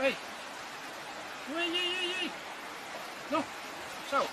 Hey! Wait! No! Zo!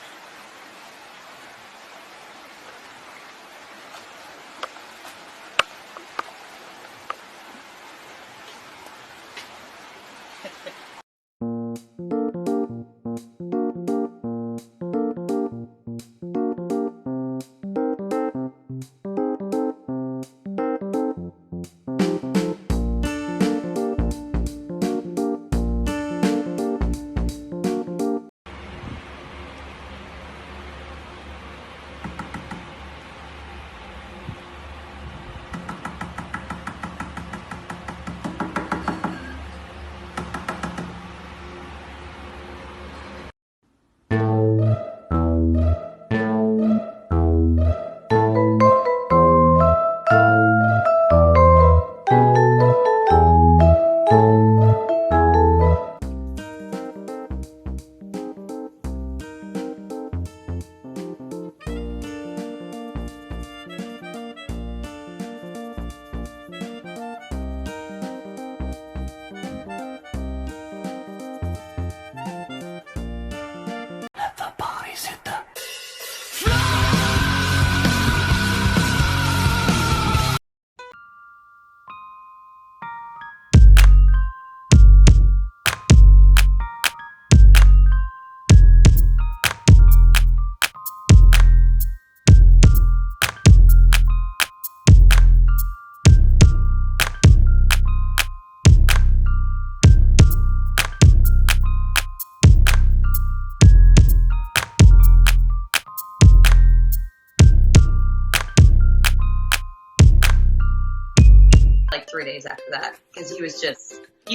Like 3 days after that, because he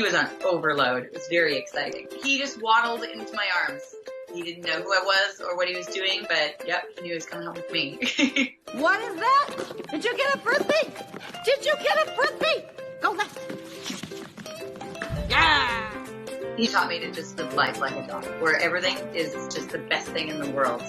was on overload. It was very exciting. He just waddled into my arms. He didn't know who I was or what he was doing, but yep, he knew he was coming home with me. What is that? Did you get a frisbee? Did you get a frisbee? Go left. Yeah! He taught me to just live life like a dog, where everything is just the best thing in the world.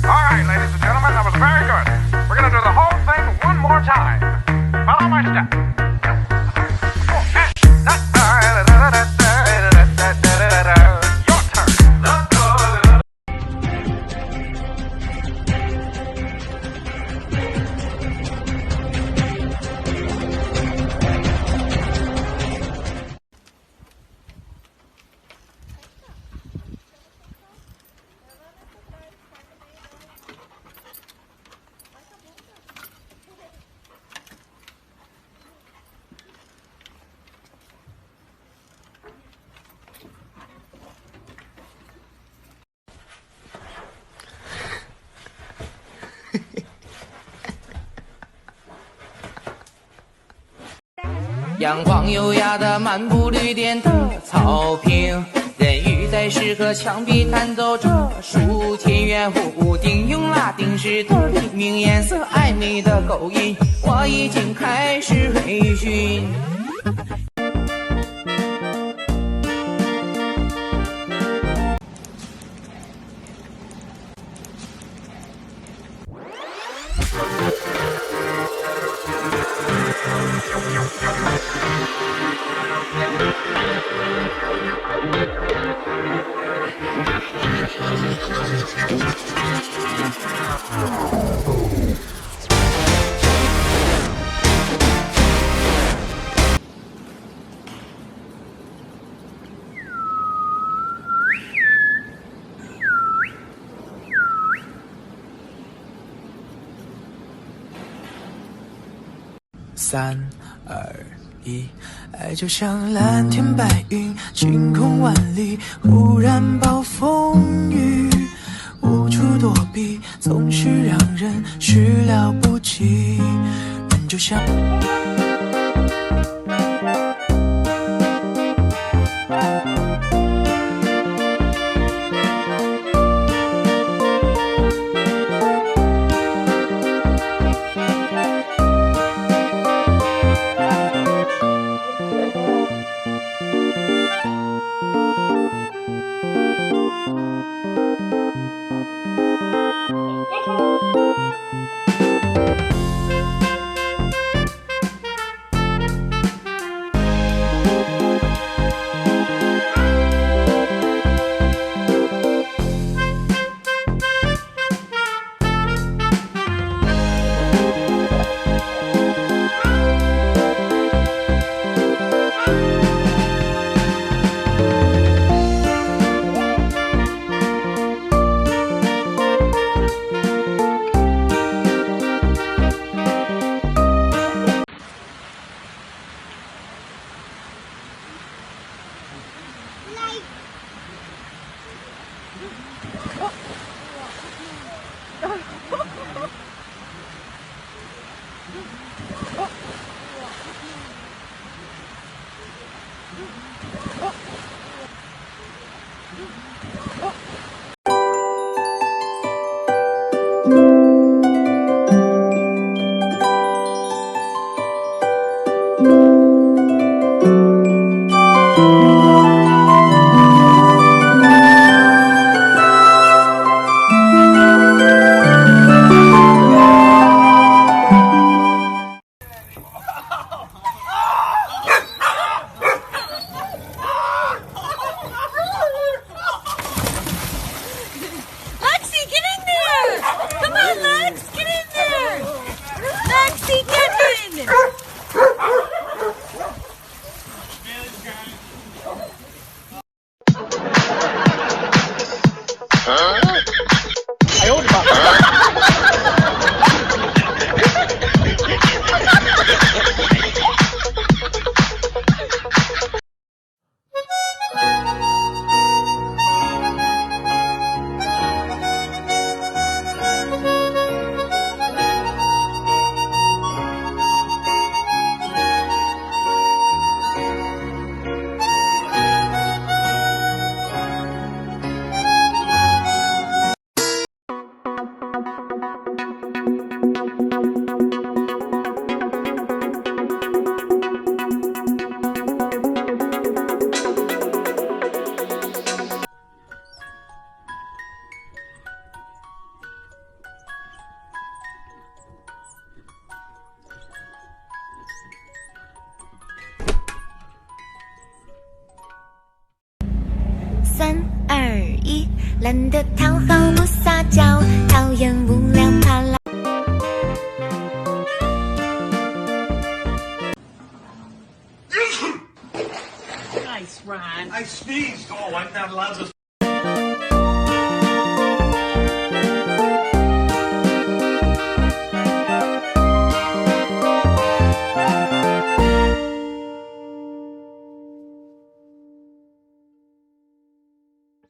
Alright, ladies and gentlemen, that was very good. We're gonna do the whole thing one more time. Follow my step. Your turn.阳光优雅的漫步绿电的草坪，人鱼在石和墙壁弹奏着数田园屋顶，用拉丁式的黎明颜色暧昧的勾引，我已经开始追寻。3、2、1，爱就像蓝天白云，晴空万里，忽然暴风雨，无处躲避，总是让人始料不及。人就像。Lexi, get in there! Come on, Lex, get in there! Lexi, get in!3、2、1，懒得讨好不撒娇，讨厌无聊怕老。Nice, Ron. I sneezed. Oh, I'm not allowed to.